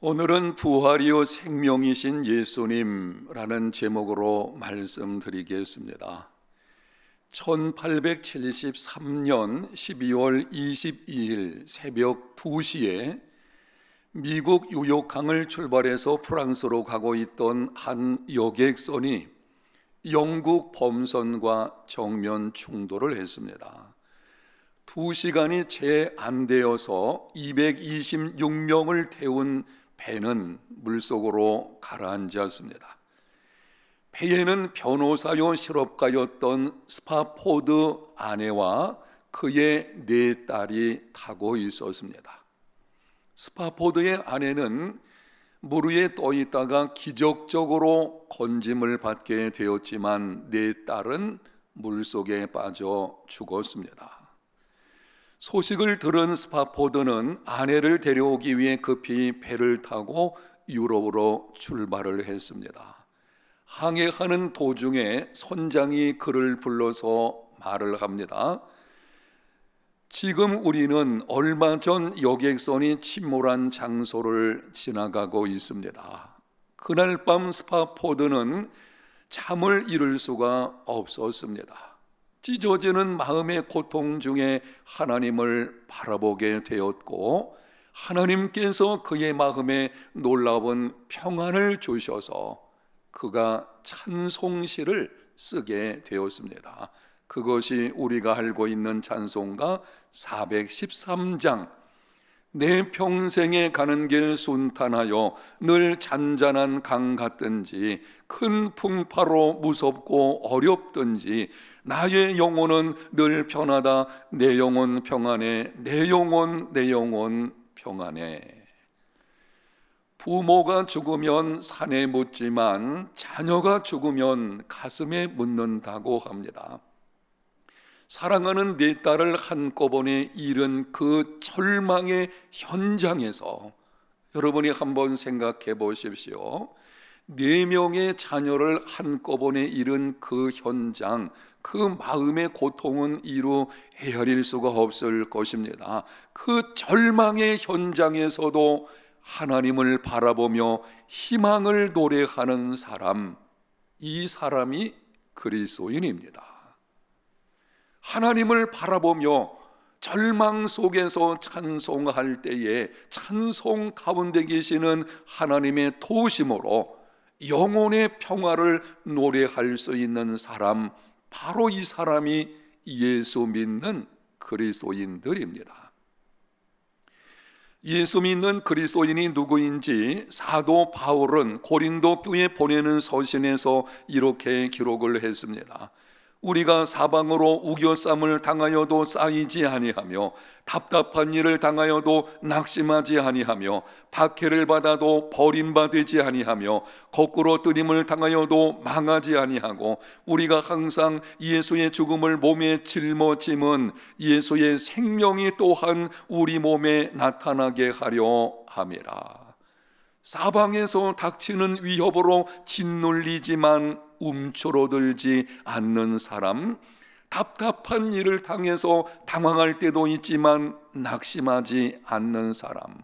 오늘은 부활이요 생명이신 예수님이라는 제목으로 말씀드리겠습니다. 1873년 12월 22일 새벽 2시에 미국 뉴욕항을 출발해서 프랑스로 가고 있던 한 여객선이 영국 범선과 정면 충돌을 했습니다. 2시간이 채 안 되어서 226명을 태운 배는 물속으로 가라앉았습니다. 배에는 변호사요 실업가였던 스파포드 아내와 그의 4딸이 타고 있었습니다. 스파포드의 아내는 물 위에 떠 있다가 기적적으로 건짐을 받게 되었지만 4딸은 물속에 빠져 죽었습니다. 소식을 들은 스파포드는 아내를 데려오기 위해 급히 배를 타고 유럽으로 출발을 했습니다. 항해하는 도중에 선장이 그를 불러서 말을 합니다. 지금 우리는 얼마 전 여객선이 침몰한 장소를 지나가고 있습니다. 그날 밤 스파포드는 잠을 이룰 수가 없었습니다. 찢어지는 마음의 고통 중에 하나님을 바라보게 되었고, 하나님께서 그의 마음에 놀라운 평안을 주셔서 그가 찬송시를 쓰게 되었습니다. 그것이 우리가 알고 있는 찬송가 413장, 내 평생에 가는 길 순탄하여 늘 잔잔한 강 같든지 큰 풍파로 무섭고 어렵든지 나의 영혼은 늘 편하다. 내 영혼 평안해. 내 영혼 평안해. 부모가 죽으면 산에 묻지만 자녀가 죽으면 가슴에 묻는다고 합니다. 사랑하는 4딸을 한꺼번에 잃은 그 절망의 현장에서 여러분이 한번 생각해 보십시오. 4명의 자녀를 한꺼번에 잃은 그 현장, 그 마음의 고통은 이루 헤아릴 수가 없을 것입니다. 그 절망의 현장에서도 하나님을 바라보며 희망을 노래하는 사람, 이 사람이 그리스도인입니다. 하나님을 바라보며 절망 속에서 찬송할 때에 찬송 가운데 계시는 하나님의 도우심으로 영혼의 평화를 노래할 수 있는 사람, 바로 이 사람이 예수 믿는 그리스도인들입니다. 예수 믿는 그리스도인이 누구인지 사도 바울은 고린도 교회에 보내는 서신에서 이렇게 기록을 했습니다. 우리가 사방으로 우겨쌈을 당하여도 쌓이지 아니하며 답답한 일을 당하여도 낙심하지 아니하며 박해를 받아도 버림받지 아니하며 거꾸로 뜨림을 당하여도 망하지 아니하고 우리가 항상 예수의 죽음을 몸에 짊어짐은 예수의 생명이 또한 우리 몸에 나타나게 하려 함이라. 사방에서 닥치는 위협으로 짓눌리지만 움츠러들지 않는 사람, 답답한 일을 당해서 당황할 때도 있지만 낙심하지 않는 사람,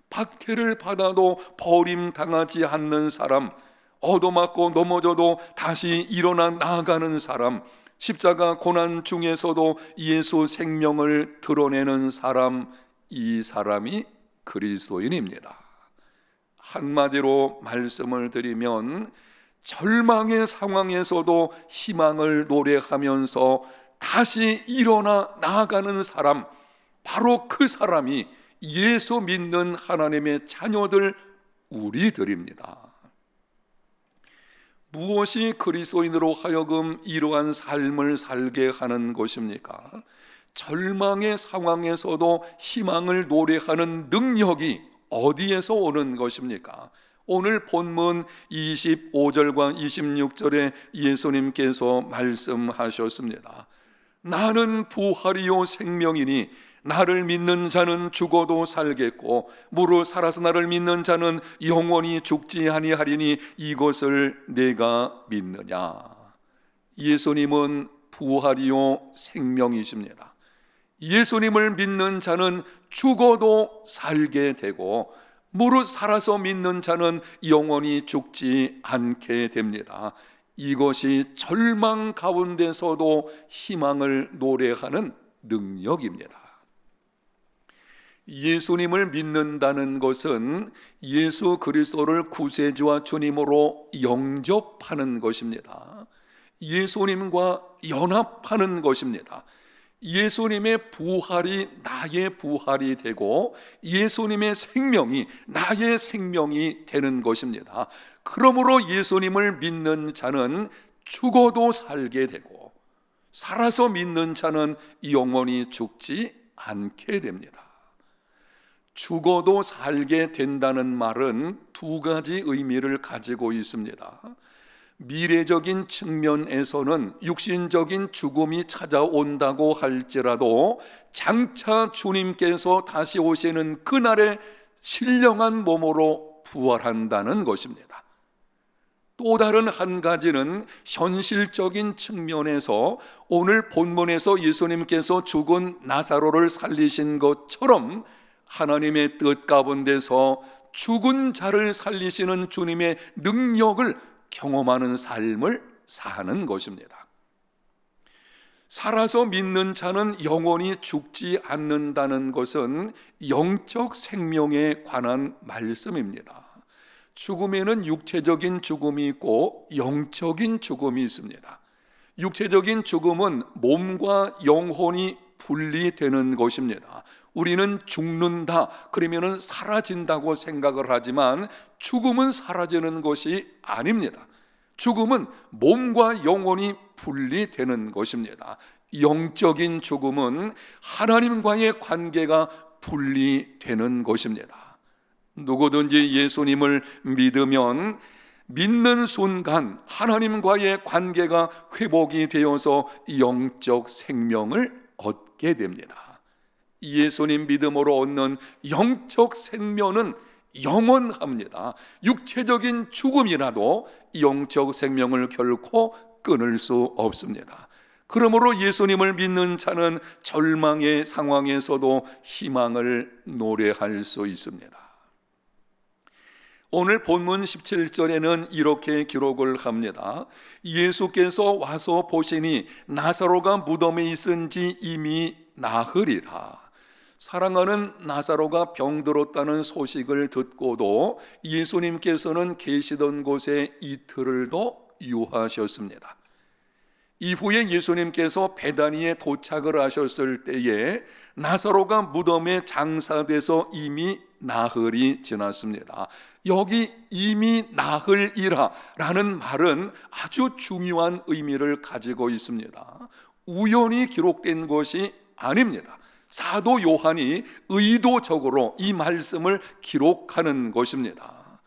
박해를 받아도 버림당하지 않는 사람, 얻어맞고 넘어져도 다시 일어나 나아가는 사람, 십자가 고난 중에서도 예수 생명을 드러내는 사람, 이 사람이 그리스도인입니다. 한마디로 말씀을 드리면 절망의 상황에서도 희망을 노래하면서 다시 일어나 나아가는 사람, 바로 그 사람이 예수 믿는 하나님의 자녀들, 우리들입니다. 무엇이 그리스도인으로 하여금 이러한 삶을 살게 하는 것입니까? 절망의 상황에서도 희망을 노래하는 능력이 어디에서 오는 것입니까? 오늘 본문 25절과 26절에 예수님께서 말씀하셨습니다. 나는 부활이요 생명이니 나를 믿는 자는 죽어도 살겠고 무릇 살아서 나를 믿는 자는 영원히 죽지 아니하리니 이것을 내가 믿느냐. 예수님은 부활이요 생명이십니다. 예수님을 믿는 자는 죽어도 살게 되고 무릇 살아서 믿는 자는 영원히 죽지 않게 됩니다. 이것이 절망 가운데서도 희망을 노래하는 능력입니다. 예수님을 믿는다는 것은 예수 그리스도를 구세주와 주님으로 영접하는 것입니다. 예수님과 연합하는 것입니다. 예수님의 부활이 나의 부활이 되고 예수님의 생명이 나의 생명이 되는 것입니다. 그러므로 예수님을 믿는 자는 죽어도 살게 되고 살아서 믿는 자는 영원히 죽지 않게 됩니다. 죽어도 살게 된다는 말은 두 가지 의미를 가지고 있습니다. 미래적인 측면에서는 육신적인 죽음이 찾아온다고 할지라도 장차 주님께서 다시 오시는 그날에 신령한 몸으로 부활한다는 것입니다. 또 다른 한 가지는 현실적인 측면에서 오늘 본문에서 예수님께서 죽은 나사로를 살리신 것처럼 하나님의 뜻 가운데서 죽은 자를 살리시는 주님의 능력을 경험하는 삶을 사는 것입니다. 살아서 믿는 자는 영원히 죽지 않는다는 것은 영적 생명에 관한 말씀입니다. 죽음에는 육체적인 죽음이 있고 영적인 죽음이 있습니다. 육체적인 죽음은 몸과 영혼이 분리되는 것입니다. 우리는 죽는다 그러면은 사라진다고 생각을 하지만 죽음은 사라지는 것이 아닙니다. 죽음은 몸과 영혼이 분리되는 것입니다. 영적인 죽음은 하나님과의 관계가 분리되는 것입니다. 누구든지 예수님을 믿으면 믿는 순간 하나님과의 관계가 회복이 되어서 영적 생명을 얻게 됩니다. 예수님 믿음으로 얻는 영적 생명은 영원합니다. 육체적인 죽음이라도 영적 생명을 결코 끊을 수 없습니다. 그러므로 예수님을 믿는 자는 절망의 상황에서도 희망을 노래할 수 있습니다. 오늘 본문 17절에는 이렇게 기록을 합니다. 예수께서 와서 보시니 나사로가 무덤에 있은 지 이미 나흘이라. 사랑하는 나사로가 병들었다는 소식을 듣고도 예수님께서는 계시던 곳에 이틀을 더 유하셨습니다. 이후에 예수님께서 베다니에 도착을 하셨을 때에 나사로가 무덤에 장사돼서 이미 나흘이 지났습니다. 여기 이미 나흘이라 라는 말은 아주 중요한 의미를 가지고 있습니다. 우연히 기록된 것이 아닙니다. 사도 요한이 의도적으로 이 말씀을 기록하는 것입니다.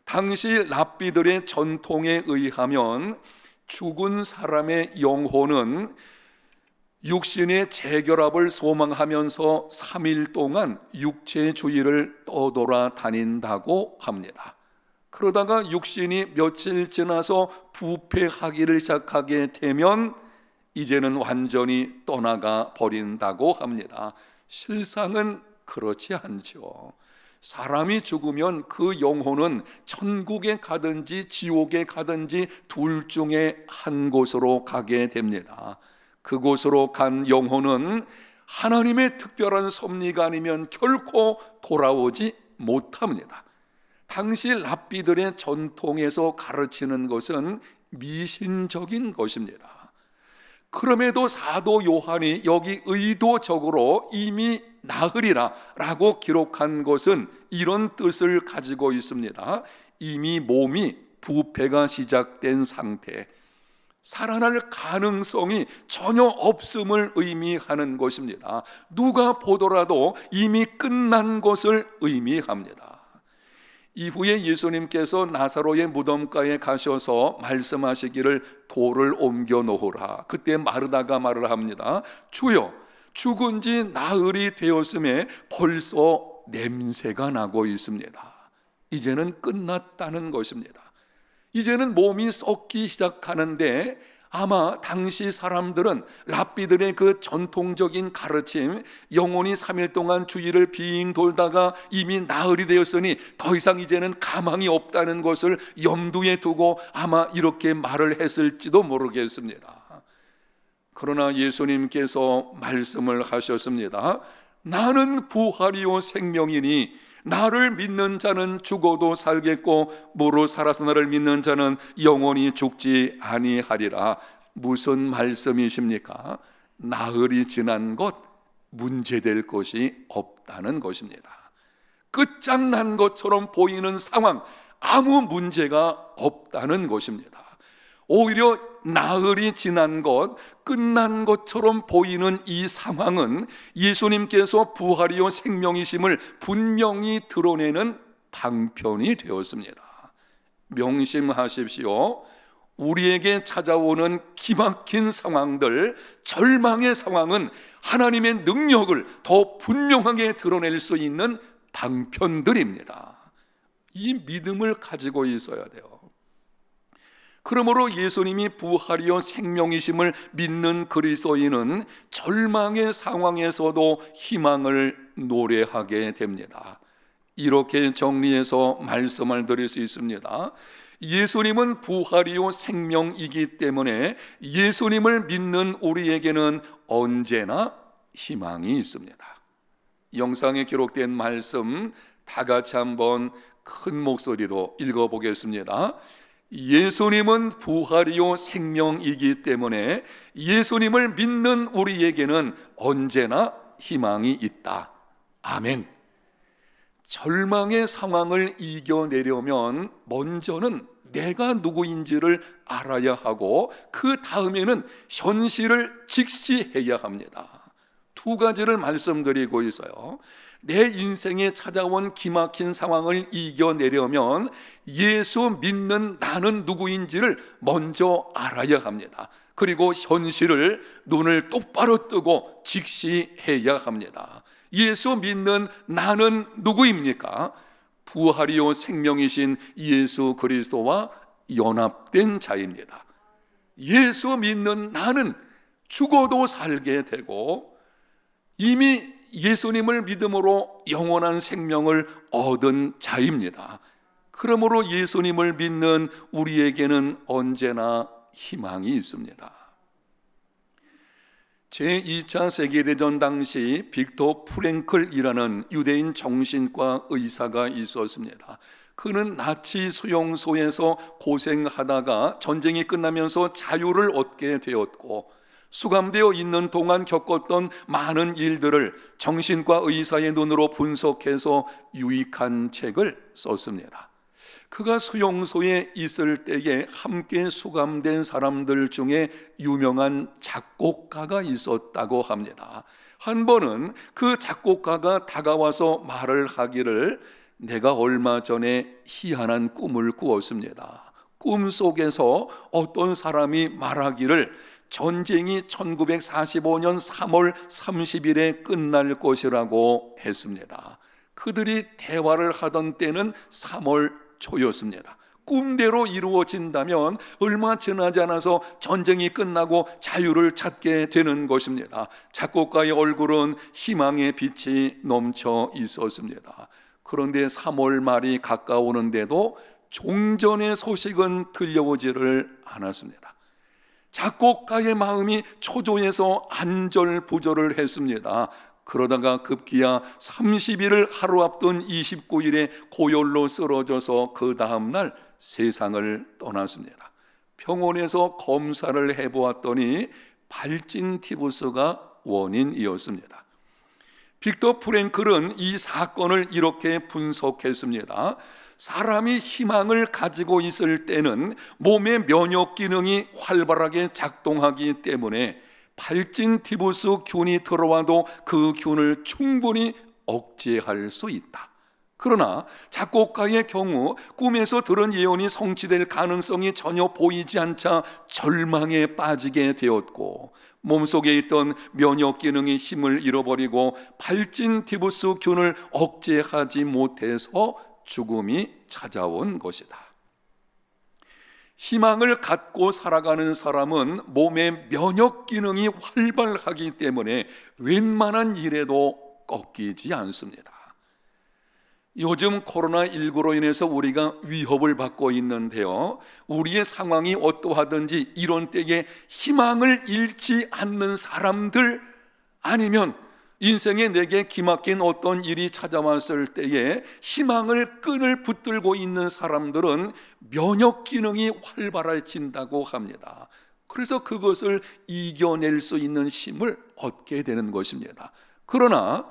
당시 랍비들의 전통에 의하면 죽은 사람의 영혼은 육신의 재결합을 소망하면서 3일 동안 육체 주위를 떠돌아 다닌다고 합니다. 그러다가 육신이 며칠 지나서 부패하기를 시작하게 되면 이제는 완전히 떠나가 버린다고 합니다. 실상은 그렇지 않죠. 사람이 죽으면 그 영혼은 천국에 가든지 지옥에 가든지 둘 중에 한 곳으로 가게 됩니다. 그곳으로 간 영혼은 하나님의 특별한 섭리가 아니면 결코 돌아오지 못합니다. 당시 랍비들의 전통에서 가르치는 것은 미신적인 것입니다. 그럼에도 사도 요한이 여기 의도적으로 이미 나흘이라 라고 기록한 것은 이런 뜻을 가지고 있습니다. 이미 몸이 부패가 시작된 상태, 살아날 가능성이 전혀 없음을 의미하는 것입니다. 누가 보더라도 이미 끝난 것을 의미합니다. 이후에 예수님께서 나사로의 무덤가에 가셔서 말씀하시기를 돌을 옮겨 놓으라. 그때 마르다가 말을 합니다. 주여, 죽은 지 나흘이 되었음에 벌써 냄새가 나고 있습니다. 이제는 끝났다는 것입니다. 이제는 몸이 썩기 시작하는데 아마 당시 사람들은 랍비들의 그 전통적인 가르침, 영혼이 3일 동안 주위를 빙 돌다가 이미 나흘이 되었으니 더 이상 이제는 가망이 없다는 것을 염두에 두고 아마 이렇게 말을 했을지도 모르겠습니다. 그러나 예수님께서 말씀을 하셨습니다. 나는 부활이요 생명이니 나를 믿는 자는 죽어도 살겠고 무릇 살아서 나를 믿는 자는 영원히 죽지 아니하리라. 무슨 말씀이십니까? 나흘이 지난 것 문제될 것이 없다는 것입니다. 끝장난 것처럼 보이는 상황, 아무 문제가 없다는 것입니다. 오히려 나흘이 지난 것, 끝난 것처럼 보이는 이 상황은 예수님께서 부활이요 생명이심을 분명히 드러내는 방편이 되었습니다. 명심하십시오. 우리에게 찾아오는 기막힌 상황들, 절망의 상황은 하나님의 능력을 더 분명하게 드러낼 수 있는 방편들입니다. 이 믿음을 가지고 있어야 돼요. 그러므로 예수님이 부활이요 생명이심을 믿는 그리스도인은 절망의 상황에서도 희망을 노래하게 됩니다. 이렇게 정리해서 말씀을 드릴 수 있습니다. 예수님은 부활이요 생명이기 때문에 예수님을 믿는 우리에게는 언제나 희망이 있습니다. 영상에 기록된 말씀 다 같이 한번 큰 목소리로 읽어보겠습니다. 예수님은 부활이요 생명이기 때문에 예수님을 믿는 우리에게는 언제나 희망이 있다. 아멘. 절망의 상황을 이겨내려면 먼저는 내가 누구인지를 알아야 하고 그 다음에는 현실을 직시해야 합니다. 두 가지를 말씀드리고 있어요. 내 인생에 찾아온 기막힌 상황을 이겨내려면 예수 믿는 나는 누구인지를 먼저 알아야 합니다. 그리고 현실을 눈을 똑바로 뜨고 직시해야 합니다. 예수 믿는 나는 누구입니까? 부활이요 생명이신 예수 그리스도와 연합된 자입니다. 예수 믿는 나는 죽어도 살게 되고 이미 예수님을 믿음으로 영원한 생명을 얻은 자입니다. 그러므로 예수님을 믿는 우리에게는 언제나 희망이 있습니다. 제2차 세계대전 당시 빅터 프랭클이라는 유대인 정신과 의사가 있었습니다. 그는 나치 수용소에서 고생하다가 전쟁이 끝나면서 자유를 얻게 되었고 수감되어 있는 동안 겪었던 많은 일들을 정신과 의사의 눈으로 분석해서 유익한 책을 썼습니다. 그가 수용소에 있을 때에 함께 수감된 사람들 중에 유명한 작곡가가 있었다고 합니다. 한 번은 그 작곡가가 다가와서 말을 하기를 내가 얼마 전에 희한한 꿈을 꾸었습니다. 꿈 속에서 어떤 사람이 말하기를 전쟁이 1945년 3월 30일에 끝날 것이라고 했습니다. 그들이 대화를 하던 때는 3월 초였습니다. 꿈대로 이루어진다면 얼마 지나지 않아서 전쟁이 끝나고 자유를 찾게 되는 것입니다. 작곡가의 얼굴은 희망의 빛이 넘쳐 있었습니다. 그런데 3월 말이 가까우는데도 종전의 소식은 들려오지를 않았습니다. 작곡가의 마음이 초조해서 안절부절을 했습니다. 그러다가 급기야 30일을 하루 앞둔 29일에 고열로 쓰러져서 그 다음날 세상을 떠났습니다. 병원에서 검사를 해보았더니 발진 티부스가 원인이었습니다. 빅터 프랭클은 이 사건을 이렇게 분석했습니다. 사람이 희망을 가지고 있을 때는 몸의 면역 기능이 활발하게 작동하기 때문에 발진 티부스 균이 들어와도 그 균을 충분히 억제할 수 있다. 그러나 작곡가의 경우 꿈에서 들은 예언이 성취될 가능성이 전혀 보이지 않자 절망에 빠지게 되었고 몸속에 있던 면역 기능이 힘을 잃어버리고 발진 티부스 균을 억제하지 못해서 죽음이 찾아온 것이다. 희망을 갖고 살아가는 사람은 몸의 면역 기능이 활발하기 때문에 웬만한 일에도 꺾이지 않습니다. 요즘 코로나19로 인해서 우리가 위협을 받고 있는데요, 우리의 상황이 어떠하든지 이런 때에 희망을 잃지 않는 사람들, 아니면 인생에 내게 기막힌 어떤 일이 찾아왔을 때에 희망을 끈을 붙들고 있는 사람들은 면역 기능이 활발해진다고 합니다. 그래서 그것을 이겨낼 수 있는 힘을 얻게 되는 것입니다. 그러나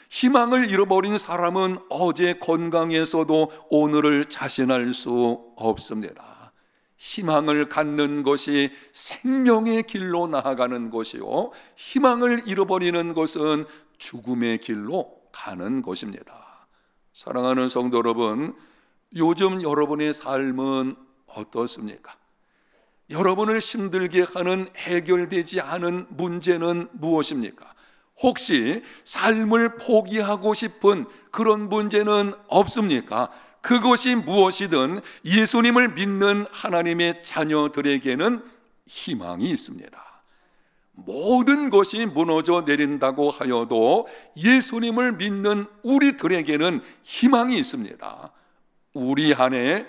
희망을 잃어버린 사람은 어제 건강해서도 오늘을 자신할 수 없습니다. 희망을 갖는 것이 생명의 길로 나아가는 것이요, 희망을 잃어버리는 것은 죽음의 길로 가는 것입니다. 사랑하는 성도 여러분, 요즘 여러분의 삶은 어떻습니까? 여러분을 힘들게 하는 해결되지 않은 문제는 무엇입니까? 혹시 삶을 포기하고 싶은 그런 문제는 없습니까? 그것이 무엇이든 예수님을 믿는 하나님의 자녀들에게는 희망이 있습니다. 모든 것이 무너져 내린다고 하여도 예수님을 믿는 우리들에게는 희망이 있습니다. 우리 안에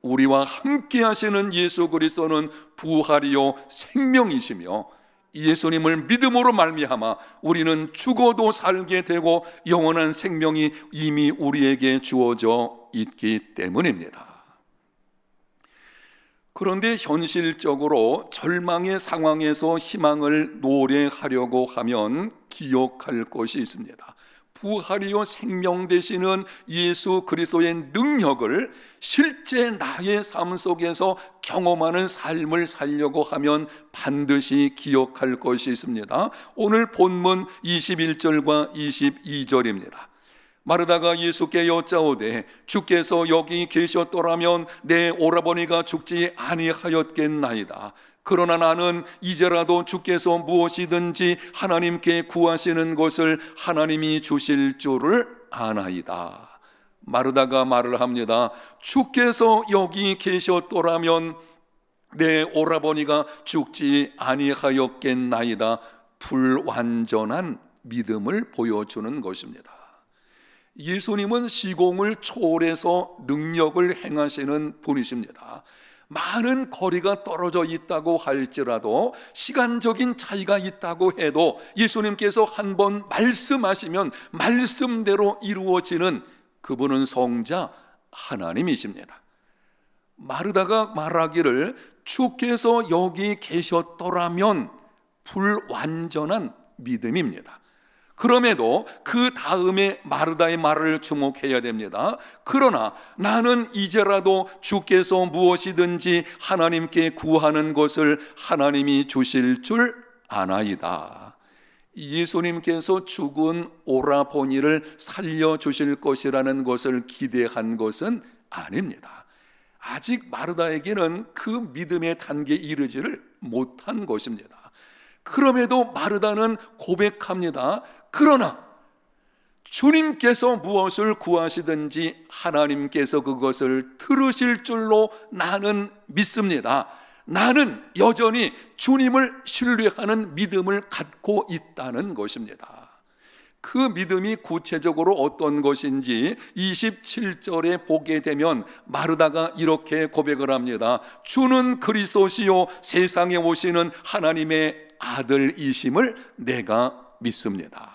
우리와 함께 하시는 예수 그리스도는 부활이요 생명이시며, 예수님을 믿음으로 말미암아 우리는 죽어도 살게 되고 영원한 생명이 이미 우리에게 주어져 있기 때문입니다. 그런데 현실적으로 절망의 상황에서 희망을 노래하려고 하면 기억할 것이 있습니다. 부활이요 생명 되시는 예수 그리스도의 능력을 실제 나의 삶 속에서 경험하는 삶을 살려고 하면 반드시 기억할 것이 있습니다. 오늘 본문 21절과 22절입니다. 마르다가 예수께 여짜오되 주께서 여기 계셨더라면 내 오라버니가 죽지 아니하였겠나이다. 그러나 나는 이제라도 주께서 무엇이든지 하나님께 구하시는 것을 하나님이 주실 줄을 아나이다. 마르다가 말을 합니다. 주께서 여기 계셨더라면 내 오라버니가 죽지 아니하였겠나이다. 불완전한 믿음을 보여주는 것입니다. 예수님은 시공을 초월해서 능력을 행하시는 분이십니다. 많은 거리가 떨어져 있다고 할지라도, 시간적인 차이가 있다고 해도 예수님께서 한번 말씀하시면 말씀대로 이루어지는 그분은 성자 하나님이십니다. 마르다가 말하기를 주께서 여기 계셨더라면 불완전한 믿음입니다. 그럼에도 그 다음에 마르다의 말을 주목해야 됩니다. 그러나 나는 이제라도 주께서 무엇이든지 하나님께 구하는 것을 하나님이 주실 줄 아나이다. 예수님께서 죽은 오라버니를 살려주실 것이라는 것을 기대한 것은 아닙니다. 아직 마르다에게는 그 믿음의 단계에 이르지를 못한 것입니다. 그럼에도 마르다는 고백합니다. 그러나 주님께서 무엇을 구하시든지 하나님께서 그것을 들으실 줄로 나는 믿습니다. 나는 여전히 주님을 신뢰하는 믿음을 갖고 있다는 것입니다. 그 믿음이 구체적으로 어떤 것인지 27절에 보게 되면 마르다가 이렇게 고백을 합니다. 주는 그리스도시요 세상에 오시는 하나님의 아들이심을 내가 믿습니다.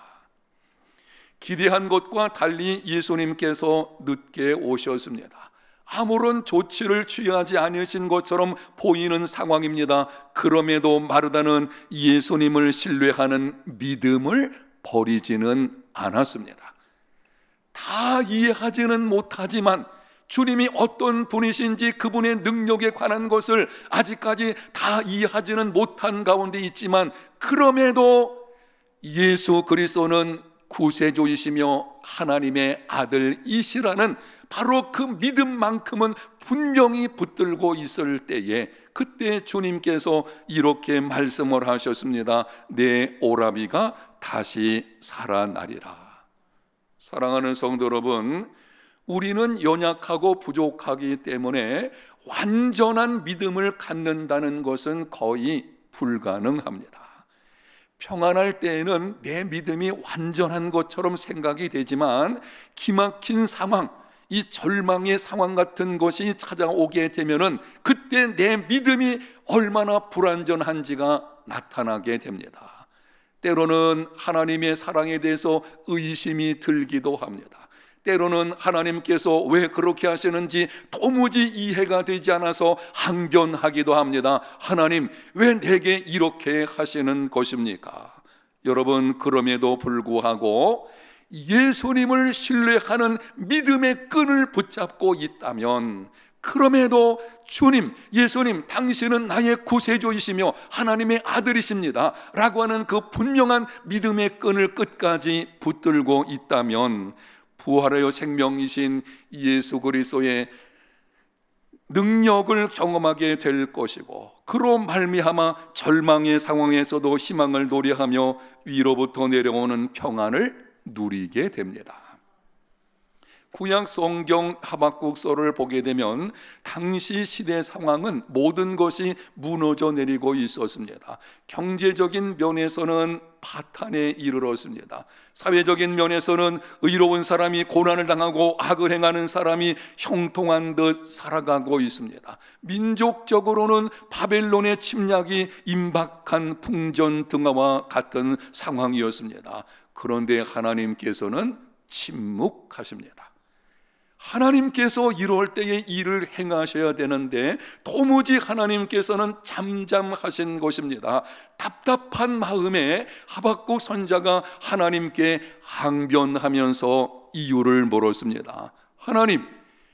기대한 것과 달리 예수님께서 늦게 오셨습니다. 아무런 조치를 취하지 않으신 것처럼 보이는 상황입니다. 그럼에도 마르다는 예수님을 신뢰하는 믿음을 버리지는 않았습니다. 다 이해하지는 못하지만 주님이 어떤 분이신지 그분의 능력에 관한 것을 아직까지 다 이해하지는 못한 가운데 있지만, 그럼에도 예수 그리스도는 구세주이시며 하나님의 아들이시라는 바로 그 믿음만큼은 분명히 붙들고 있을 때에, 그때 주님께서 이렇게 말씀을 하셨습니다. 내 오라비가 다시 살아나리라. 사랑하는 성도 여러분, 우리는 연약하고 부족하기 때문에 완전한 믿음을 갖는다는 것은 거의 불가능합니다. 평안할 때에는 내 믿음이 완전한 것처럼 생각이 되지만 기막힌 상황, 이 절망의 상황 같은 것이 찾아오게 되면은 그때 내 믿음이 얼마나 불완전한지가 나타나게 됩니다. 때로는 하나님의 사랑에 대해서 의심이 들기도 합니다. 때로는 하나님께서 왜 그렇게 하시는지 도무지 이해가 되지 않아서 항변하기도 합니다. 하나님, 왜 내게 이렇게 하시는 것입니까? 여러분, 그럼에도 불구하고 예수님을 신뢰하는 믿음의 끈을 붙잡고 있다면, 그럼에도 주님, 예수님, 당신은 나의 구세주이시며 하나님의 아들이십니다 라고 하는 그 분명한 믿음의 끈을 끝까지 붙들고 있다면 부활하여 생명이신 예수 그리스도의 능력을 경험하게 될 것이고, 그로 말미암아 절망의 상황에서도 희망을 노래하며 위로부터 내려오는 평안을 누리게 됩니다. 구약 성경 하박국서를 보게 되면 당시 시대 상황은 모든 것이 무너져 내리고 있었습니다. 경제적인 면에서는 파탄에 이르렀습니다. 사회적인 면에서는 의로운 사람이 고난을 당하고 악을 행하는 사람이 형통한 듯 살아가고 있습니다. 민족적으로는 바벨론의 침략이 임박한 풍전등화와 같은 상황이었습니다. 그런데 하나님께서는 침묵하십니다. 하나님께서 이럴 때에 일을 행하셔야 되는데 도무지 하나님께서는 잠잠하신 것입니다. 답답한 마음에 하박국 선지자가 하나님께 항변하면서 이유를 물었습니다.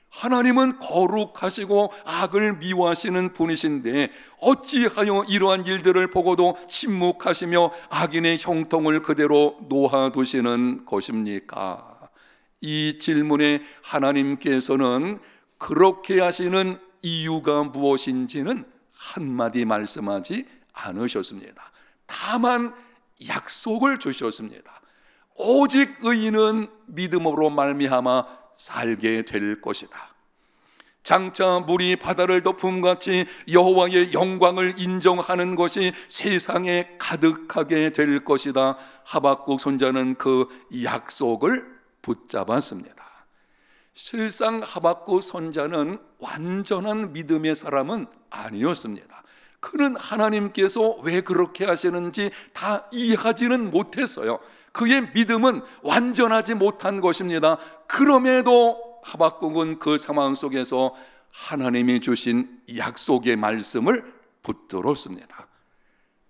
하나님은 거룩하시고 악을 미워하시는 분이신데 어찌하여 이러한 일들을 보고도 침묵하시며 악인의 형통을 그대로 놓아두시는 것입니까? 이 질문에 하나님께서는 그렇게 하시는 이유가 무엇인지는 한마디 말씀하지 않으셨습니다. 다만 약속을 주셨습니다. 오직 의인은 믿음으로 말미암아 살게 될 것이다. 장차 물이 바다를 덮음같이 여호와의 영광을 인정하는 것이 세상에 가득하게 될 것이다. 하박국 선지자는 그 약속을 붙잡았습니다. 실상 하박국 선지자는 완전한 믿음의 사람은 아니었습니다. 그는 하나님께서 왜 그렇게 하시는지 다 이해하지는 못했어요. 그의 믿음은 완전하지 못한 것입니다. 그럼에도 하박국은 그 상황 속에서 하나님이 주신 약속의 말씀을 붙들었습니다.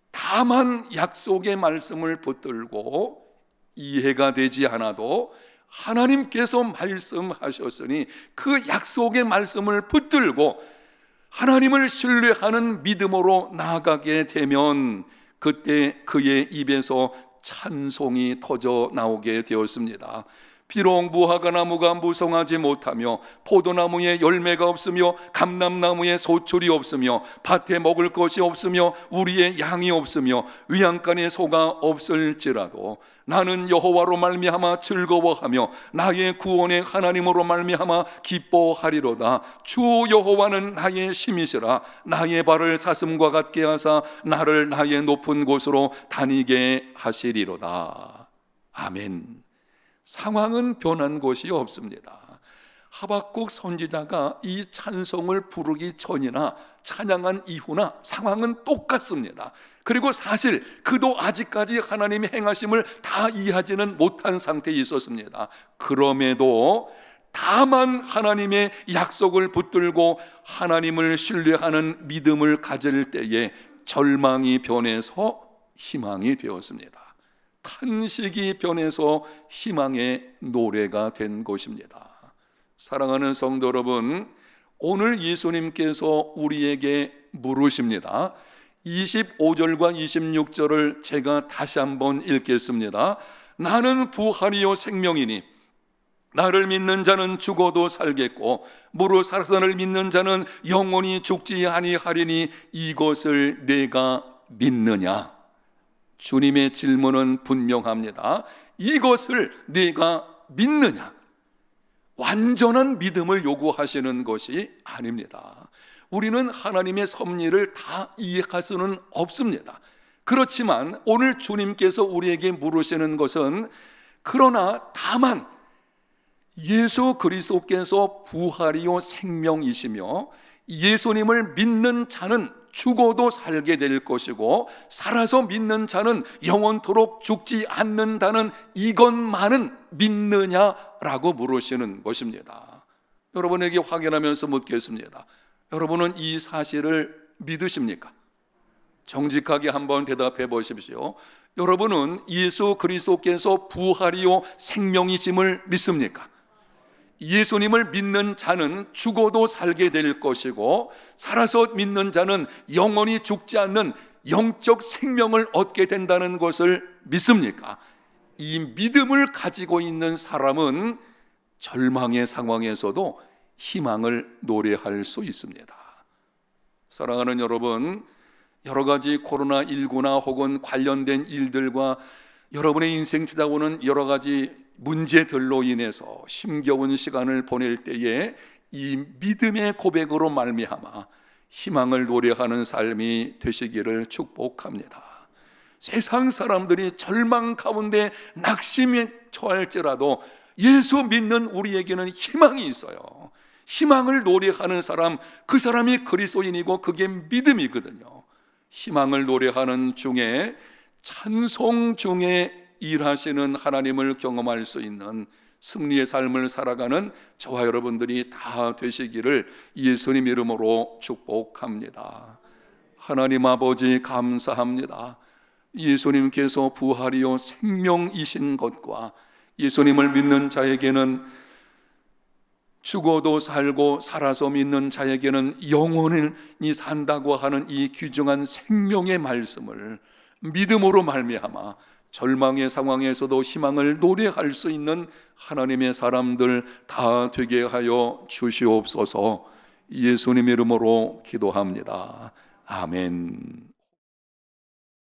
다만 약속의 말씀을 붙들고 이해가 되지 않아도 하나님께서 말씀하셨으니 그 약속의 말씀을 붙들고 하나님을 신뢰하는 믿음으로 나아가게 되면 그때 그의 입에서 찬송이 터져 나오게 되었습니다. 비록 무화과나무가 무성하지 못하며 포도나무에 열매가 없으며 감람나무에 소출이 없으며 밭에 먹을 것이 없으며 우리의 양이 없으며 위안간에 소가 없을지라도 나는 여호와로 말미암아 즐거워하며 나의 구원의 하나님으로 말미암아 기뻐하리로다. 주 여호와는 나의 힘이시라. 나의 발을 사슴과 같게 하사 나를 나의 높은 곳으로 다니게 하시리로다. 아멘. 상황은 변한 것이 없습니다. 하박국 선지자가 이 찬송을 부르기 전이나 찬양한 이후나 상황은 똑같습니다. 그리고 사실 그도 아직까지 하나님의 행하심을 다 이해하지는 못한 상태에 있었습니다. 그럼에도 다만 하나님의 약속을 붙들고 하나님을 신뢰하는 믿음을 가질 때에 절망이 변해서 희망이 되었습니다. 탄식이 변해서 희망의 노래가 된 것입니다. 사랑하는 성도 여러분, 오늘 예수님께서 우리에게 물으십니다. 25절과 26절을 제가 다시 한번 읽겠습니다. 나는 부활이요 생명이니 나를 믿는 자는 죽어도 살겠고 무릇 살아서를 믿는 자는 영원히 죽지 아니하리니 이것을 내가 믿느냐? 주님의 질문은 분명합니다. 이것을 내가 믿느냐? 완전한 믿음을 요구하시는 것이 아닙니다. 우리는 하나님의 섭리를 다 이해할 수는 없습니다. 그렇지만 오늘 주님께서 우리에게 물으시는 것은 그러나 다만 예수 그리스도께서 부활이요 생명이시며 예수님을 믿는 자는 죽어도 살게 될 것이고 살아서 믿는 자는 영원토록 죽지 않는다는 이것만은 믿느냐라고 물으시는 것입니다. 여러분에게 확인하면서 묻겠습니다. 여러분은 이 사실을 믿으십니까? 정직하게 한번 대답해 보십시오. 여러분은 예수 그리스도께서 부활이요 생명이심을 믿습니까? 예수님을 믿는 자는 죽어도 살게 될 것이고 살아서 믿는 자는 영원히 죽지 않는 영적 생명을 얻게 된다는 것을 믿습니까? 이 믿음을 가지고 있는 사람은 절망의 상황에서도 희망을 노래할 수 있습니다. 사랑하는 여러분, 여러 가지 코로나19나 혹은 관련된 일들과 여러분의 인생 찾아오는 여러 가지 문제들로 인해서 힘겨운 시간을 보낼 때에 이 믿음의 고백으로 말미암아 희망을 노래하는 삶이 되시기를 축복합니다. 세상 사람들이 절망 가운데 낙심에 처할지라도 예수 믿는 우리에게는 희망이 있어요. 희망을 노래하는 사람, 그 사람이 그리스도인이고 그게 믿음이거든요. 희망을 노래하는 중에 찬송 중에 일하시는 하나님을 경험할 수 있는 승리의 삶을 살아가는 저와 여러분들이 다 되시기를 예수님 이름으로 축복합니다. 하나님 아버지 감사합니다. 예수님께서 부활이요 생명이신 것과 예수님을 믿는 자에게는 죽어도 살고 살아서 믿는 자에게는 영원히 산다고 하는 이 귀중한 생명의 말씀을 믿음으로 말미암아 절망의 상황에서도 희망을 노래할 수 있는 하나님의 사람들 다 되게 하여 주시옵소서. 예수님 이름으로 기도합니다. 아멘.